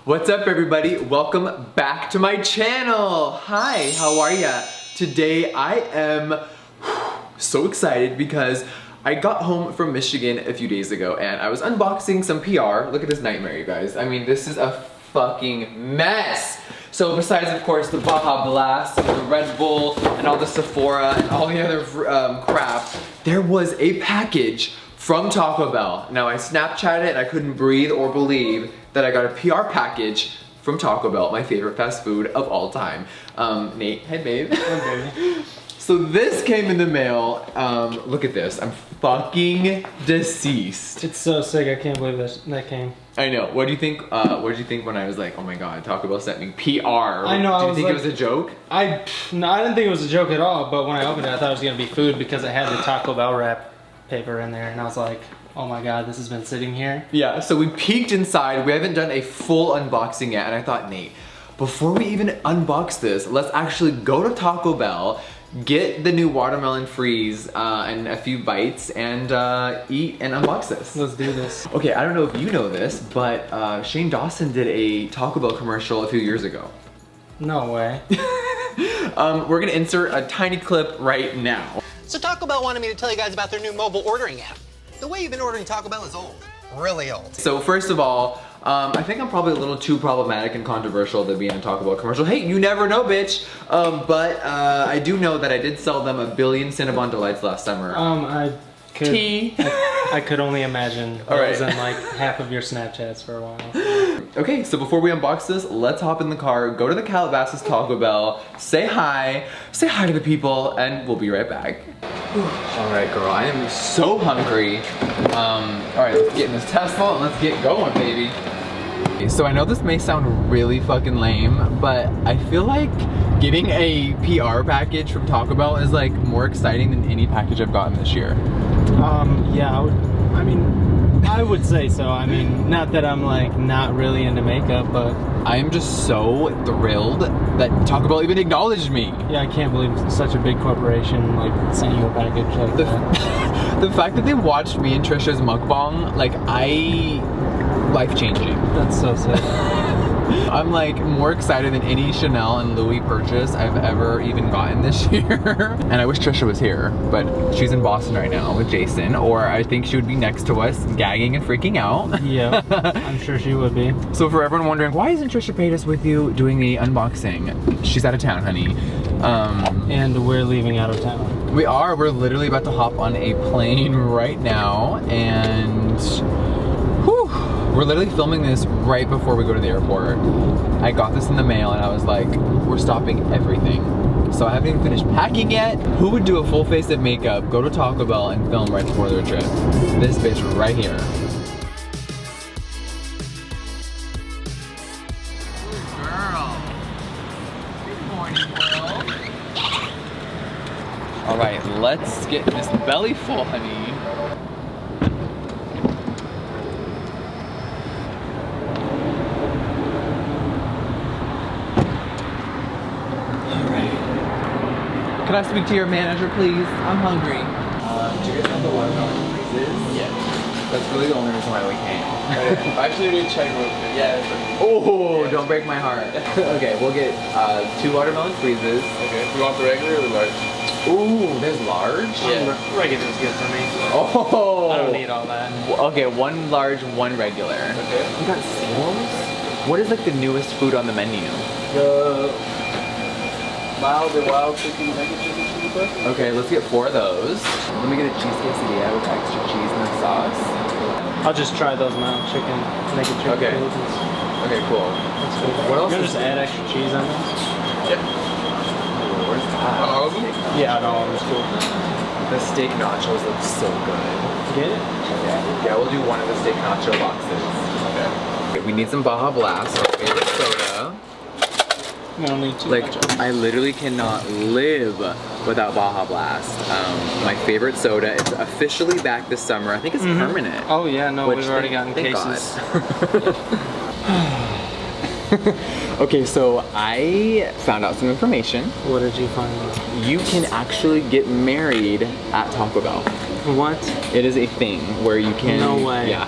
What's up everybody? Welcome back to my channel. Hi, how are ya? Today I am so excited because I got home from Michigan a few days ago and I was unboxing some PR. Look at this nightmare, you guys. I mean, this is a fucking mess. So besides, of course, the Baja Blast, the Red Bull, and all the Sephora, and all the other crap, there was a package from Taco Bell. Now I Snapchatted it and I couldn't breathe or believe that I got a PR package from Taco Bell, my favorite fast food of all time. Nate, hey babe. Hey baby. So this came in the mail. Look at this, I'm fucking deceased. It's so sick, I can't believe that came. I know, what do you think, what did you think when I was like, oh my god, Taco Bell sent me PR? I know, Did you think it was a joke? No, I didn't think it was a joke at all, but when I opened it, I thought it was gonna be food because it had the Taco Bell wrap paper in there, and I was like, oh my god, this has been sitting here. Yeah, so we peeked inside. We haven't done a full unboxing yet, and I thought, Nate, before we even unbox this, let's actually go to Taco Bell, get the new watermelon freeze and a few bites, and eat and unbox this. Let's do this. Okay, I don't know if you know this, but Shane Dawson did a Taco Bell commercial a few years ago. No way. We're gonna insert a tiny clip right now. So Taco Bell wanted me to tell you guys about their new mobile ordering app. The way you've been ordering Taco Bell is old. Really old. So first of all, I think I'm probably a little too problematic and controversial to be in a Taco Bell commercial. Hey, you never know, bitch. But I do know that I did sell them 1 billion Cinnabon Delights last summer. I could only imagine. All right. I was in like half of your Snapchats for a while. Okay, so before we unbox this, let's hop in the car, go to the Calabasas Taco Bell, say hi to the people, and we'll be right back. All right, girl, I am so hungry. All right, let's get in this Tesla and let's get going, baby. So I know this may sound really fucking lame, but I feel like getting a PR package from Taco Bell is like more exciting than any package I've gotten this year. Yeah, I would say so. I mean, not that I'm like not really into makeup, but I am just so thrilled that Taco Bell even acknowledged me. yeah, I can't believe such a big corporation like sent you a package like that. The fact that they watched me and Trisha's mukbang, like life-changing. That's so sick. I'm like more excited than any Chanel and Louis purchase I've ever even gotten this year. And I wish Trisha was here, but she's in Boston right now with Jason, or I think she would be next to us gagging and freaking out. Yeah, I'm sure she would be. So for everyone wondering, why isn't Trisha Paytas with you doing the unboxing? She's out of town, honey. And we're leaving out of town. We're literally about to hop on a plane right now, and whew, we're literally filming this right before we go to the airport. I got this in the mail and I was like, we're stopping everything. So I haven't even finished packing yet. Who would do a full face of makeup, go to Taco Bell and film right before their trip? This bitch right here. Girl. Good morning, world. All right, let's get this belly full, honey. Can I speak to your manager, please? I'm hungry. Do you guys know the watermelon freezes? Yeah. That's really the only reason why we came. Actually, we check real quick. Yeah. Oh, don't break my heart. Okay, we'll get 2 watermelon freezes. Okay. You want the regular or the large? Ooh, there's large? Yeah, regular is good for me. Oh. I don't need all that. Okay, 1 large, 1 regular. Okay. You got sales? What is like the newest food on the menu? The wild chicken, naked chicken chili pepper. Okay, let's get 4 of those. Let me get a cheese quesadilla with extra cheese and the sauce. I'll just try those mild chicken, naked chicken. Okay. Philippines. Okay, cool. That's good. What else You're is gonna just add extra cheese on those? Yep. Where's that? On all of them? Yeah, no, it's cool. The steak nachos look so good. Get it? Okay. Yeah, we'll do 1 of the steak nacho boxes. Okay. We need some Baja Blast, our favorite soda. We don't need too Like, much. I literally cannot live without Baja Blast. My favorite soda. It's officially back this summer. I think it's permanent. Oh yeah, no, Which we've already gotten thank cases. God. Okay, so I found out some information. What did you find out? You can actually get married at Taco Bell. What? It is a thing where you can. No way. Yeah.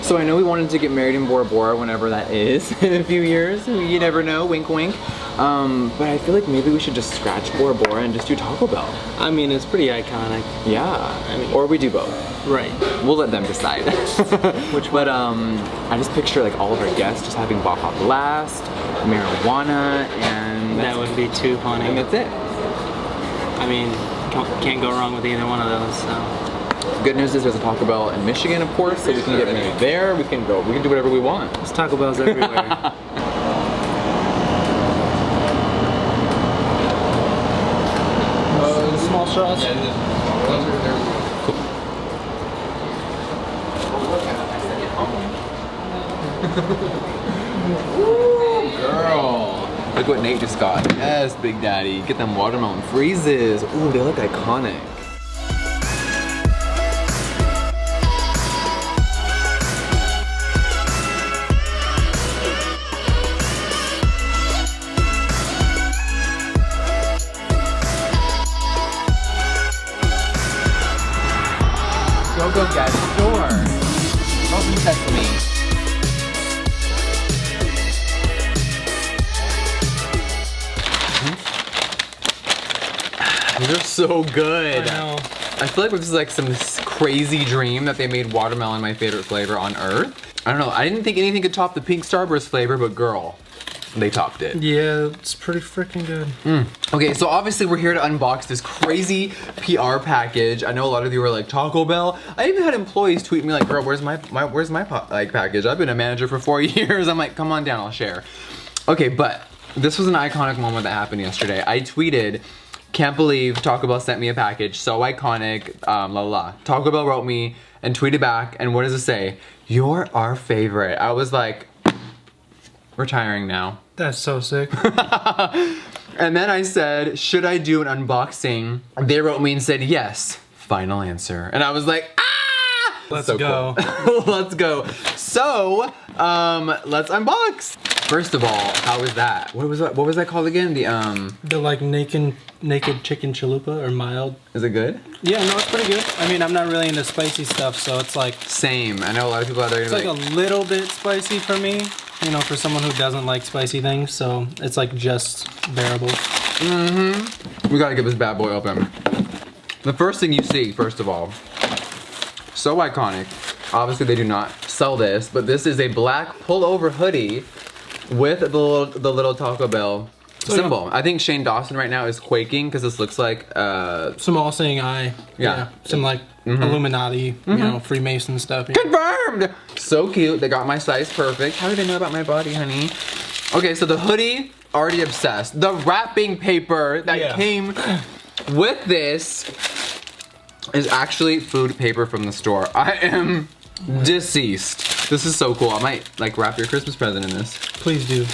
So I know we wanted to get married in Bora Bora whenever that is in a few years. You never know, wink wink. But I feel like maybe we should just scratch Bora Bora and just do Taco Bell. I mean, it's pretty iconic. Yeah, or we do both. Right. We'll let them decide. But I just picture like all of our guests just having Baja Blast, marijuana, and That would be too funny. and that's it. I mean, can't go wrong with either one of those, so. Good news is there's a Taco Bell in Michigan, of course, so we can get married there. We can do whatever we want. There's Taco Bells everywhere. Small straws? Girl. Look what Nate just got. Yes, Big Daddy. Get them watermelon freezes. Ooh, they look iconic. Go guys, door. Open sesame. These are so good. I know. I feel like this is like some crazy dream that they made watermelon my favorite flavor on earth. I don't know, I didn't think anything could top the pink Starburst flavor, but girl, they topped it. Yeah, it's pretty freaking good. Okay, so obviously we're here to unbox this crazy PR package. I know a lot of you were like, Taco Bell? I even had employees tweet me like, girl, where's my package? I've been a manager for 4 years. I'm like, come on down, I'll share. Okay, but this was an iconic moment that happened yesterday. I tweeted, can't believe Taco Bell sent me a package, so iconic, la la la. Taco Bell wrote me and tweeted back, and what does it say? You're our favorite. I was like, retiring now. That's so sick. And then I said, should I do an unboxing? They wrote me and said, yes, final answer. And I was like, ah! Let's So go. cool. Let's go. So, let's unbox. First of all, how was that? What was that called again? The like naked chicken chalupa or mild. Is it good? Yeah, no, it's pretty good. I mean, I'm not really into spicy stuff, so it's like Same. I know a lot of people out there are it's gonna like be a little bit spicy for me. You know, for someone who doesn't like spicy things, so it's like just bearable. we gotta get this bad boy open. The first thing you see, first of all, so iconic. Obviously they do not sell this, but this is a black pullover hoodie with the little Taco Bell symbol. I think Shane Dawson right now is quaking because this looks like Some all saying I. Yeah. Some like Illuminati, you know, Freemason stuff. Yeah. confirmed. So cute. They got my size perfect. How do they know about my body, honey? Okay, so the hoodie, already obsessed. The wrapping paper that Yeah. came with this is actually food paper from the store. I am deceased. This is so cool. I might like wrap your Christmas present in this. Please do.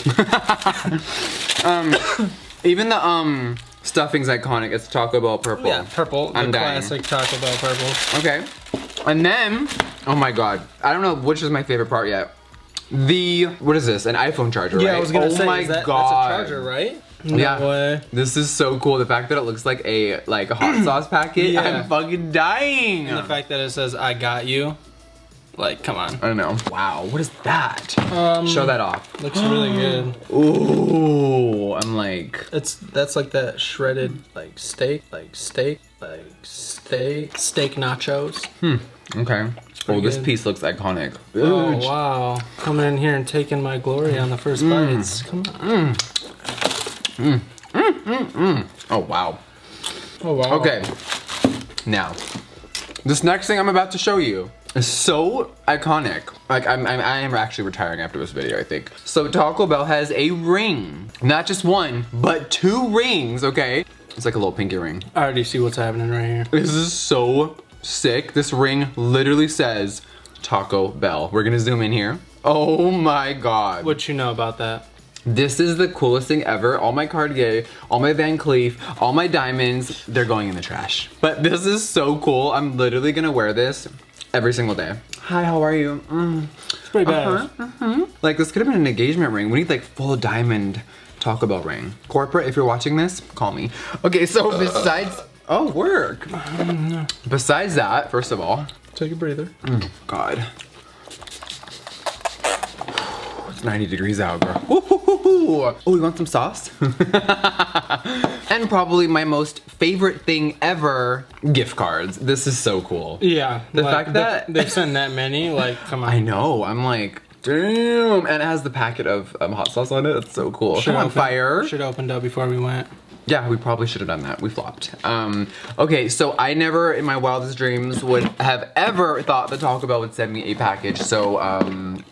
Even the stuffing's iconic. It's Taco Bell purple. Yeah, purple. I'm the dying. classic Taco Bell purple. Okay. And then, oh my god, I don't know which is my favorite part yet. What is this? An iPhone charger, Yeah, right? I was gonna oh say, my that's god. a charger, right? No Yeah. way. This is so cool. The fact that it looks like a hot sauce packet. Yeah. I'm fucking dying. And the fact that it says "I got you," like, come on. I don't know. Wow, what is that? Show that off. Looks really good. Ooh, I'm like, That's like that shredded steak nachos. okay. Oh, pretty this good. piece looks iconic. Oh Huge. wow! Coming in here and taking my glory on the first bites. Come on. Oh wow. Oh wow. Okay. Now, this next thing I'm about to show you is so iconic. Like I am actually retiring after this video, I think. So Taco Bell has a ring, not just one, but 2 rings. Okay, it's like a little pinky ring. I already see what's happening right here. This is so sick. This ring literally says Taco Bell. We're gonna zoom in here. Oh my god. What you know about that? This is the coolest thing ever. All my Cartier, all my Van Cleef, all my diamonds, they're going in the trash. But this is so cool. I'm literally gonna wear this every single day. Hi, how are you? It's pretty bad. Like this could have been an engagement ring. We need like full diamond Taco Bell ring. Corporate, if you're watching this, call me. Okay, so besides, oh, work. Besides that, first of all, Take a breather. God. It's 90 degrees out, girl. Ooh. Oh, you want some sauce? And probably my most favorite thing ever, gift cards. This is so cool. Yeah. The fact that- they've sent that many, like, come on. I know, I'm like, damn. And it has the packet of hot sauce on it. It's so cool. Come on, fire. Should have opened up before we went. Yeah, we probably should have done that. We flopped. Okay, so I never in my wildest dreams would have ever thought that Taco Bell would send me a package. So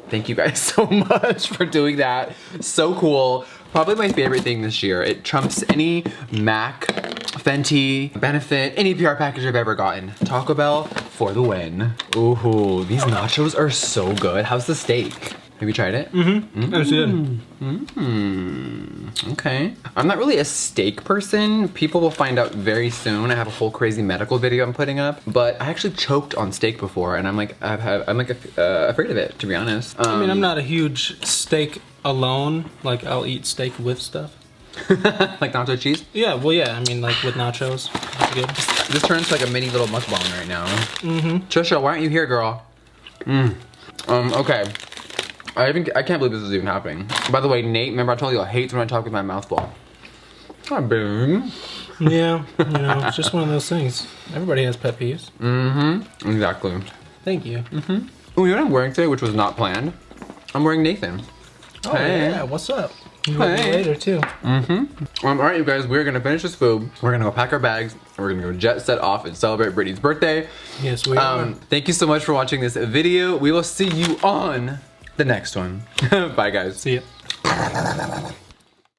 thank you guys so much for doing that. So cool. Probably my favorite thing this year. It trumps any Mac, Fenty, Benefit, any PR package I've ever gotten. Taco Bell for the win. Ooh, these nachos are so good. How's the steak? Have you tried it? Mm-hmm. That's good. Okay. I'm not really a steak person. People will find out very soon. I have a whole crazy medical video I'm putting up, but I actually choked on steak before, and I'm afraid of it, to be honest. I mean, I'm not a huge steak alone. Like, I'll eat steak with stuff. like nacho cheese. Yeah, well, yeah. I mean, like with nachos. That's good. This turns like a mini little mukbang right now. Trisha, why aren't you here, girl? Okay. I can't believe this is even happening. By the way, Nate, remember I told you I hate when I talk with my mouth full. Hi, babe. Yeah, you know, it's just one of those things. Everybody has pet peeves. Exactly. Thank you. Oh, you know what I'm wearing today, which was not planned? I'm wearing Nathan. Oh, Hey. yeah, what's up? You will be Hey. later, too. All right, you guys, we're gonna finish this food. We're gonna go pack our bags, and we're gonna go jet set off and celebrate Brittany's birthday. Yes, we are. Thank you so much for watching this video. We will see you on the next one. Bye, guys. See ya.